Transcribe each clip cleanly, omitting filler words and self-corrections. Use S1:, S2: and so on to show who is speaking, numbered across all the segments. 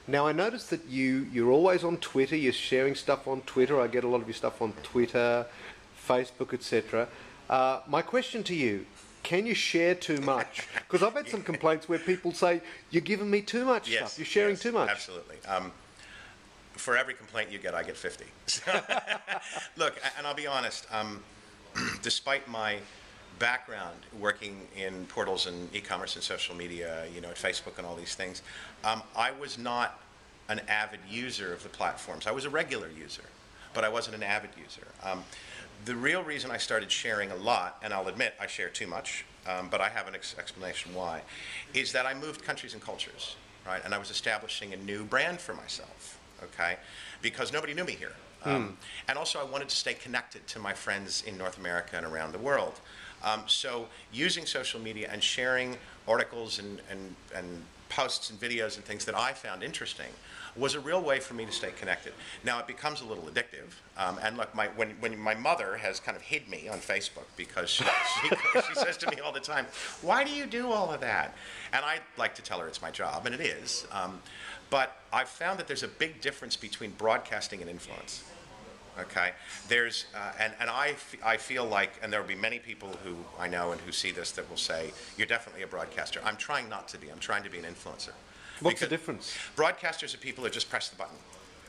S1: Now I notice that you're always on Twitter. You're sharing stuff on Twitter. I get a lot of your stuff on Twitter, Facebook, etc. My question to you: can you share too much? Because I've had some complaints where people say you're giving me too much stuff. You're sharing too much.
S2: Absolutely. For every complaint you get, I get 50. Look, and I'll be honest. Despite my background working in portals and e-commerce and social media, at Facebook and all these things, I was not an avid user of the platforms. I was a regular user, but I wasn't an avid user. The real reason I started sharing a lot, and I'll admit I share too much, but I have an explanation why, is that I moved countries and cultures, right? And I was establishing a new brand for myself, okay? Because nobody knew me here. And also I wanted to stay connected to my friends in North America and around the world. So using social media and sharing articles and posts and videos and things that I found interesting was a real way for me to stay connected. Now it becomes a little addictive. And look, when my mother has kind of hid me on Facebook because she says to me all the time, "Why do you do all of that?" And I like to tell her it's my job, and it is. But I've found that there's a big difference between broadcasting and influence. Okay, there's and I feel like, and there will be many people who I know and who see this that will say, "You're definitely a broadcaster." I'm trying not to be. I'm trying to be an influencer.
S1: What's the difference?
S2: Broadcasters are people who just press the button,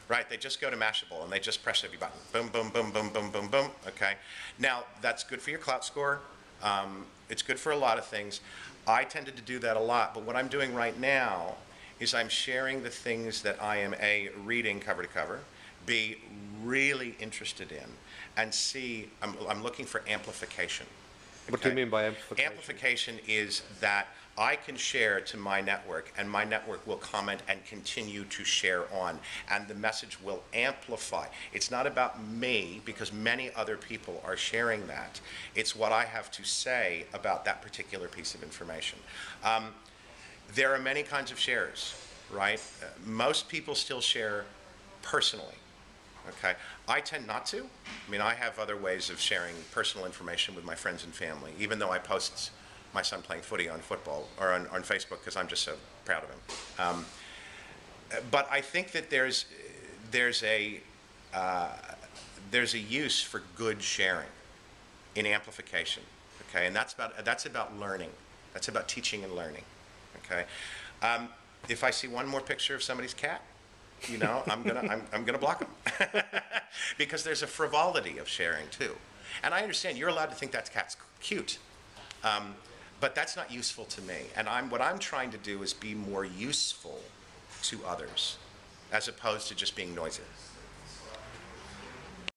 S2: right? They just go to Mashable and they just press every button. Boom, boom, boom, boom, boom, boom, boom. Okay, now that's good for your clout score. It's good for a lot of things. I tended to do that a lot, but what I'm doing right now is I'm sharing the things that I am A, reading cover to cover, B, really interested in, and C, I'm looking for amplification. Okay?
S1: What do you mean by amplification?
S2: Amplification is that I can share to my network, and my network will comment and continue to share on, and the message will amplify. It's not about me, because many other people are sharing that. It's what I have to say about that particular piece of information. There are many kinds of shares, right? Most people still share personally. Okay, I tend not to. I mean, I have other ways of sharing personal information with my friends and family, even though I post my son playing footy on football or on Facebook because I'm just so proud of him. But I think that there's a use for good sharing in amplification. Okay, and that's about learning. That's about teaching and learning. Okay, if I see one more picture of somebody's cat, I'm gonna block them because there's a frivolity of sharing too, and I understand you're allowed to think that cat's cute, but that's not useful to me. And what I'm trying to do is be more useful to others, as opposed to just being noisy.